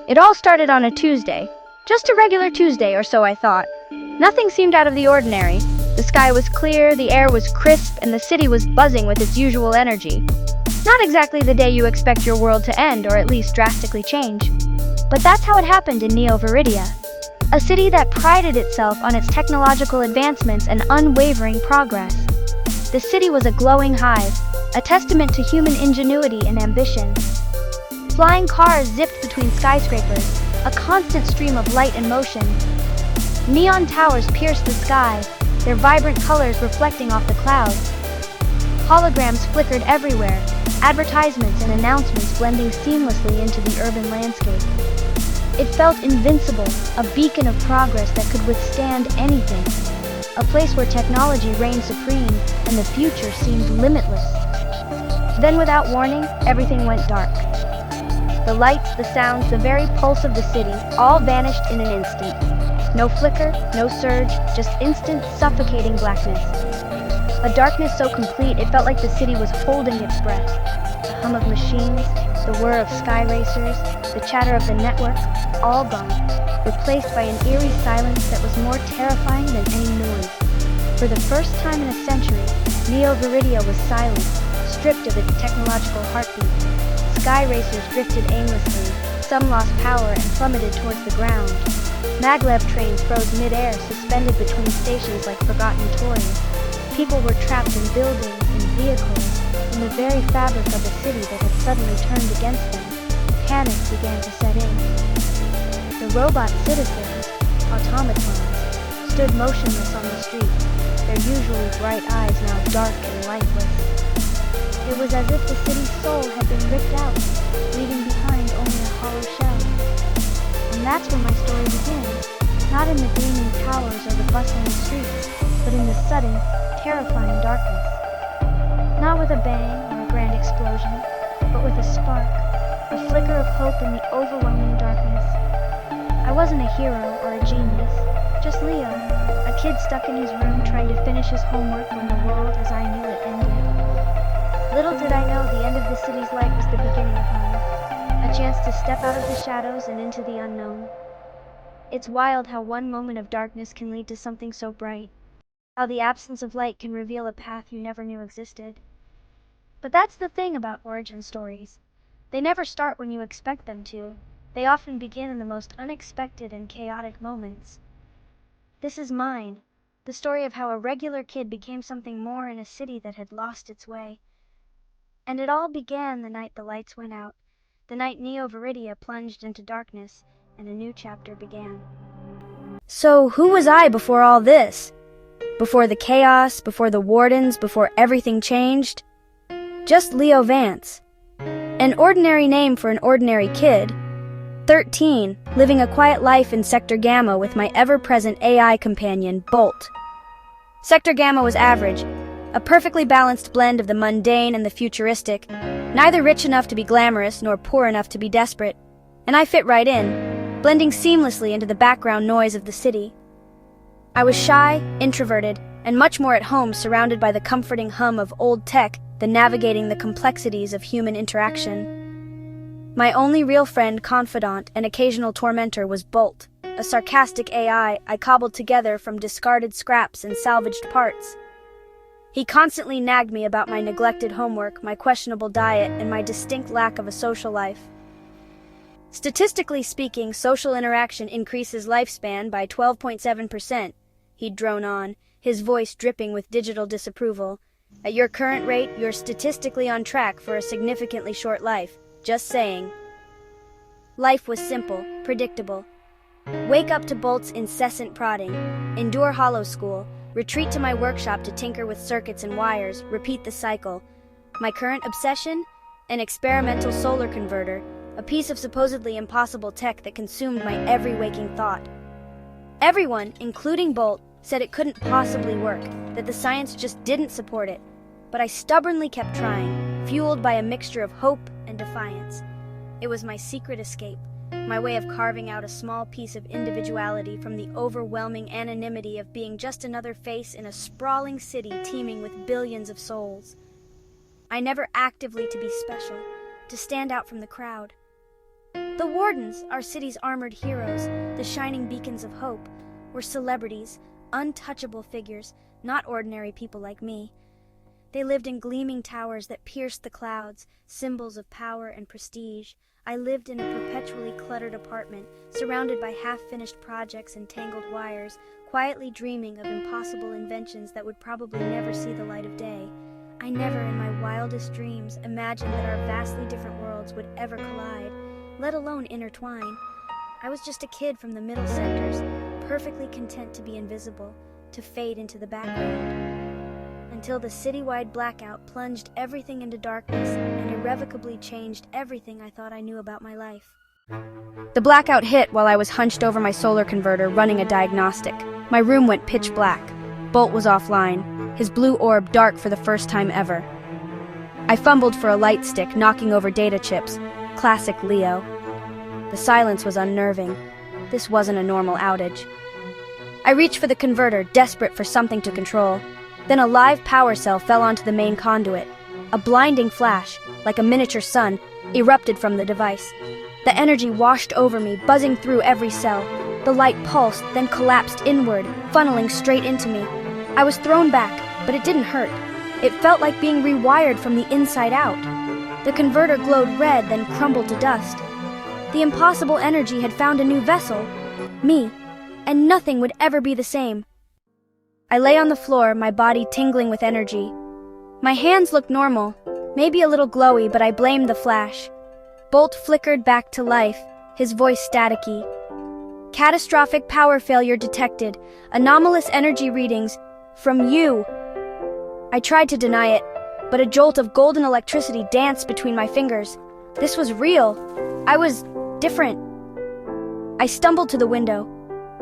It all started on a Tuesday. Just a regular Tuesday, or so I thought. Nothing seemed out of the ordinary. The sky was clear, the air was crisp, and the city was buzzing with its usual energy. Not exactly the day you expect your world to end, or at least drastically change. But that's how it happened in Neo Veridia, a city that prided itself on its technological advancements and unwavering progress. The city was a glowing hive, a testament to human ingenuity and ambition. Flying cars zipped between skyscrapers, a constant stream of light and motion. Neon towers pierced the sky, their vibrant colors reflecting off the clouds. Holograms flickered everywhere, advertisements and announcements blending seamlessly into the urban landscape. It felt invincible, a beacon of progress that could withstand anything. A place where technology reigned supreme and the future seemed limitless. Then without warning, everything went dark. The lights, the sounds, the very pulse of the city all vanished in an instant. No flicker, no surge, just instant, suffocating blackness. A darkness so complete it felt like the city was holding its breath. The hum of machines, the whir of sky racers, the chatter of the network, all gone, replaced by an eerie silence that was more terrifying than any noise. For the first time in a century, Neo Veridia was silent, stripped of its technological heartbeat. Sky racers drifted aimlessly, some lost power and plummeted towards the ground. Maglev trains froze mid-air, suspended between stations like forgotten toys. People were trapped in buildings, in vehicles, in the very fabric of a city that had suddenly turned against them. Panic began to set in. The robot citizens, automatons, stood motionless on the street, their usually bright eyes now dark and lifeless. It was as if the city's soul had been ripped out, leaving behind only a hollow shell. And that's where my story begins, not in the gleaming towers or the bustling streets, but in the sudden, terrifying darkness. Not with a bang or a grand explosion, but with a spark, a flicker of hope in the overwhelming darkness. I wasn't a hero or a genius, just Leo, a kid stuck in his room trying to finish his homework when the world as I knew it ended. Little did I know the end of the city's light was the beginning of mine, a chance to step out of the shadows and into the unknown. It's wild how one moment of darkness can lead to something so bright, how the absence of light can reveal a path you never knew existed. But that's the thing about origin stories. They never start when you expect them to. They often begin in the most unexpected and chaotic moments. This is mine, the story of how a regular kid became something more in a city that had lost its way. And it all began the night the lights went out, the night Neo Veridia plunged into darkness, and a new chapter began. So who was I before all this? Before the chaos, before the wardens, before everything changed? Just Leo Vance. An ordinary name for an ordinary kid. 13, living a quiet life in Sector Gamma with my ever-present AI companion, Bolt. Sector Gamma was average, a perfectly balanced blend of the mundane and the futuristic, neither rich enough to be glamorous nor poor enough to be desperate, and I fit right in, blending seamlessly into the background noise of the city. I was shy, introverted, and much more at home surrounded by the comforting hum of old tech than navigating the complexities of human interaction. My only real friend, confidant, and occasional tormentor was Bolt, a sarcastic AI I cobbled together from discarded scraps and salvaged parts. He constantly nagged me about my neglected homework, my questionable diet, and my distinct lack of a social life. Statistically speaking, social interaction increases lifespan by 12.7%, he'd drone on, his voice dripping with digital disapproval. At your current rate, you're statistically on track for a significantly short life. Just saying. Life was simple, predictable. Wake up to Bolt's incessant prodding, endure hollow school, retreat to my workshop to tinker with circuits and wires, repeat the cycle. My current obsession? An experimental solar converter, a piece of supposedly impossible tech that consumed my every waking thought. Everyone, including Bolt, said it couldn't possibly work, that the science just didn't support it. But I stubbornly kept trying, fueled by a mixture of hope and defiance. It was my secret escape, my way of carving out a small piece of individuality from the overwhelming anonymity of being just another face in a sprawling city teeming with billions of souls. I never actively to be special, to stand out from the crowd. But The wardens, our city's armored heroes, the shining beacons of hope, were celebrities, untouchable figures, not ordinary people like me. They lived in gleaming towers that pierced the clouds, symbols of power and prestige. I lived in a perpetually cluttered apartment, surrounded by half-finished projects and tangled wires, quietly dreaming of impossible inventions that would probably never see the light of day. I never, in my wildest dreams, imagined that our vastly different worlds would ever collide, let alone intertwine. I was just a kid from the middle sectors, perfectly content to be invisible, to fade into the background. Until the citywide blackout plunged everything into darkness and irrevocably changed everything I thought I knew about my life. The blackout hit while I was hunched over my solar converter running a diagnostic. My room went pitch black. Bolt was offline, his blue orb dark for the first time ever. I fumbled for a light stick, knocking over data chips. Classic Leo. The silence was unnerving. This wasn't a normal outage. I reached for the converter, desperate for something to control. Then a live power cell fell onto the main conduit. A blinding flash, like a miniature sun, erupted from the device. The energy washed over me, buzzing through every cell. The light pulsed, then collapsed inward, funneling straight into me. I was thrown back, but it didn't hurt. It felt like being rewired from the inside out. The converter glowed red, then crumbled to dust. The impossible energy had found a new vessel, me, and nothing would ever be the same. I lay on the floor, my body tingling with energy. My hands looked normal, maybe a little glowy, but I blamed the flash. Bolt flickered back to life, his voice staticky. Catastrophic power failure detected. Anomalous energy readings. From you. I tried to deny it, but a jolt of golden electricity danced between my fingers. This was real. I was different. I stumbled to the window.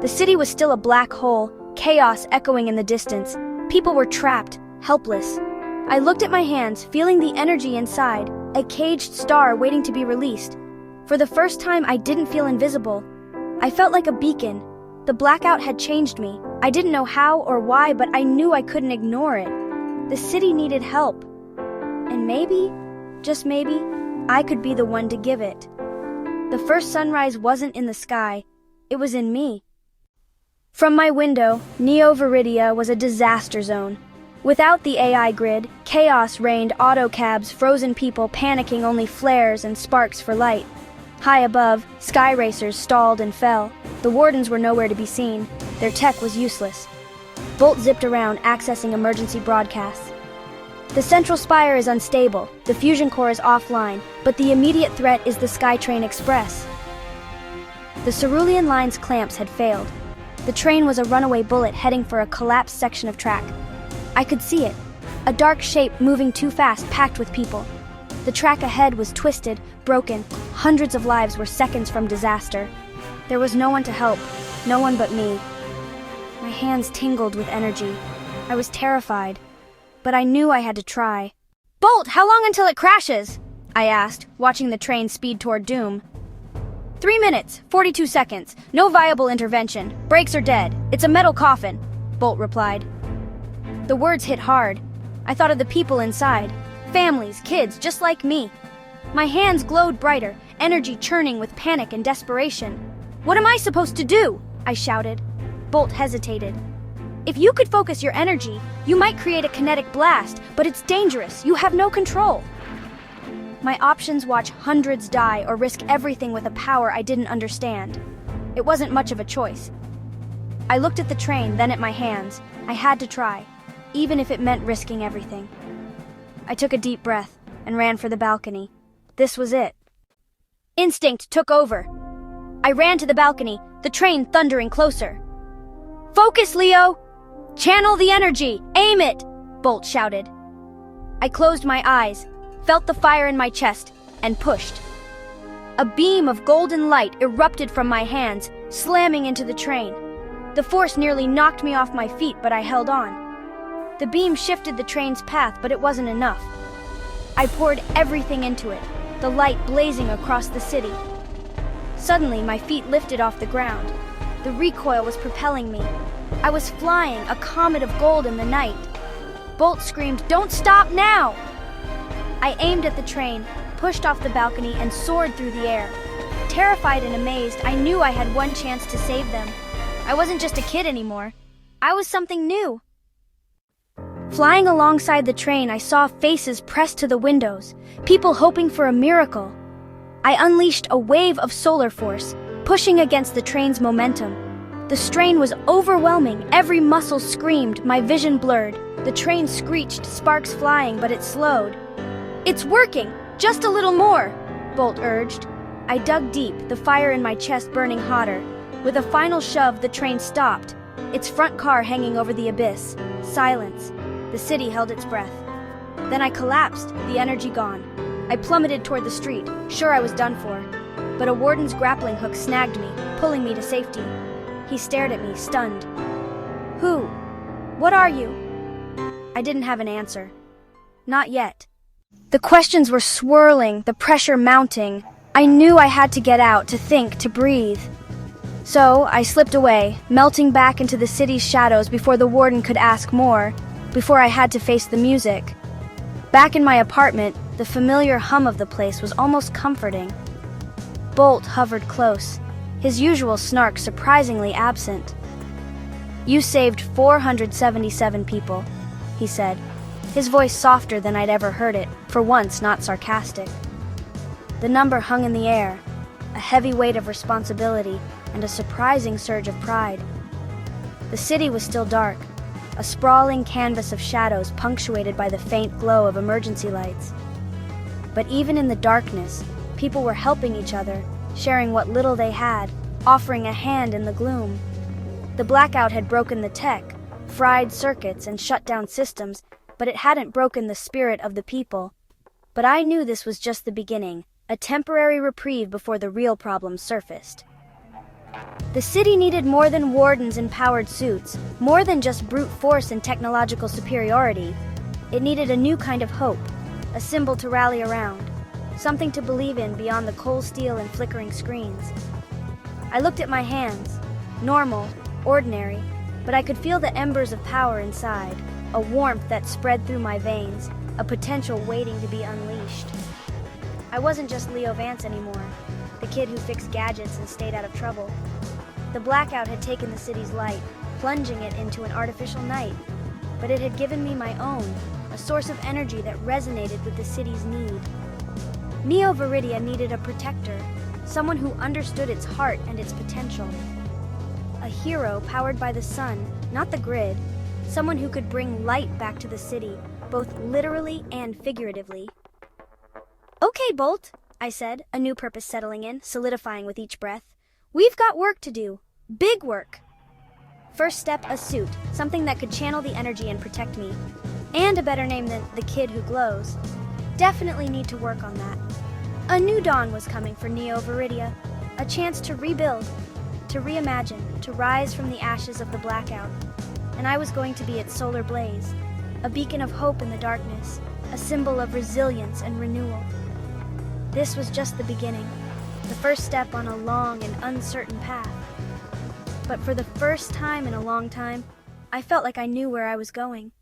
The city was still a black hole, chaos echoing in the distance. People were trapped, helpless. I looked at my hands, feeling the energy inside, a caged star waiting to be released. For the first time, I didn't feel invisible. I felt like a beacon. The blackout had changed me. I didn't know how or why, but I knew I couldn't ignore it. The city needed help. And maybe, just maybe, I could be the one to give it. The first sunrise wasn't in the sky. It was in me. From my window, Neo Veridia was a disaster zone. Without the AI grid, chaos reigned, autocabs, frozen people panicking, only flares and sparks for light. High above, sky racers stalled and fell. The wardens were nowhere to be seen. Their tech was useless. Bolt zipped around, accessing emergency broadcasts. The central spire is unstable, the fusion core is offline, but the immediate threat is the Skytrain Express. The Cerulean Line's clamps had failed. The train was a runaway bullet heading for a collapsed section of track. I could see it, a dark shape moving too fast, packed with people. The track ahead was twisted, broken. Hundreds of lives were seconds from disaster. There was no one to help, no one but me. My hands tingled with energy. I was terrified, but I knew I had to try. "Bolt, how long until it crashes?" I asked, watching the train speed toward doom. 3 minutes, 42 seconds. No viable intervention. Brakes are dead. It's a metal coffin, Bolt replied. The words hit hard. I thought of the people inside. Families, kids, just like me. My hands glowed brighter, energy churning with panic and desperation. "What am I supposed to do?" I shouted. Bolt hesitated. "If you could focus your energy, you might create a kinetic blast, but it's dangerous. You have no control." My options: watch hundreds die or risk everything with a power I didn't understand. It wasn't much of a choice. I looked at the train, then at my hands. I had to try, even if it meant risking everything. I took a deep breath and ran for the balcony. This was it. Instinct took over. I ran to the balcony, the train thundering closer. "Focus, Leo! Channel the energy! Aim it!" Bolt shouted. I closed my eyes, felt the fire in my chest, and pushed. A beam of golden light erupted from my hands, slamming into the train. The force nearly knocked me off my feet, but I held on. The beam shifted the train's path, but it wasn't enough. I poured everything into it, the light blazing across the city. Suddenly, my feet lifted off the ground. The recoil was propelling me. I was flying, a comet of gold in the night. Bolt screamed, "Don't stop now!" I aimed at the train, pushed off the balcony, and soared through the air. Terrified and amazed, I knew I had one chance to save them. I wasn't just a kid anymore. I was something new. Flying alongside the train, I saw faces pressed to the windows, people hoping for a miracle. I unleashed a wave of solar force, pushing against the train's momentum. The strain was overwhelming, every muscle screamed, my vision blurred. The train screeched, sparks flying, but it slowed. "It's working! Just a little more!" Bolt urged. I dug deep, the fire in my chest burning hotter. With a final shove, the train stopped, its front car hanging over the abyss. Silence. The city held its breath. Then I collapsed, the energy gone. I plummeted toward the street, sure I was done for. But a warden's grappling hook snagged me, pulling me to safety. He stared at me, stunned. "Who? What are you?" I didn't have an answer. Not yet. The questions were swirling, the pressure mounting. I knew I had to get out, to think, to breathe. So I slipped away, melting back into the city's shadows before the warden could ask more, before I had to face the music. Back in my apartment, the familiar hum of the place was almost comforting. Bolt hovered close, his usual snark surprisingly absent. "You saved 477 people," he said, his voice softer than I'd ever heard it, for once not sarcastic. The number hung in the air, a heavy weight of responsibility and a surprising surge of pride. The city was still dark, a sprawling canvas of shadows punctuated by the faint glow of emergency lights. But even in the darkness, people were helping each other, sharing what little they had, offering a hand in the gloom. The blackout had broken the tech, fried circuits and shut down systems, but it hadn't broken the spirit of the people. But I knew this was just the beginning, a temporary reprieve before the real problems surfaced. The city needed more than wardens in powered suits, more than just brute force and technological superiority. It needed a new kind of hope, a symbol to rally around, something to believe in beyond the cold steel and flickering screens. I looked at my hands, normal, ordinary, but I could feel the embers of power inside, a warmth that spread through my veins, a potential waiting to be unleashed. I wasn't just Leo Vance anymore, the kid who fixed gadgets and stayed out of trouble. The blackout had taken the city's light, plunging it into an artificial night, but it had given me my own, a source of energy that resonated with the city's need. Neo Veridia needed a protector, someone who understood its heart and its potential. A hero powered by the sun, not the grid, someone who could bring light back to the city, both literally and figuratively. "Okay, Bolt," I said, a new purpose settling in, solidifying with each breath. "We've got work to do. Big work." First step, a suit, something that could channel the energy and protect me. And a better name than the kid who glows. Definitely need to work on that. A new dawn was coming for Neo Veridia, a chance to rebuild, to reimagine, to rise from the ashes of the blackout. And I was going to be its solar blaze, a beacon of hope in the darkness, a symbol of resilience and renewal. This was just the beginning, the first step on a long and uncertain path. But for the first time in a long time, I felt like I knew where I was going.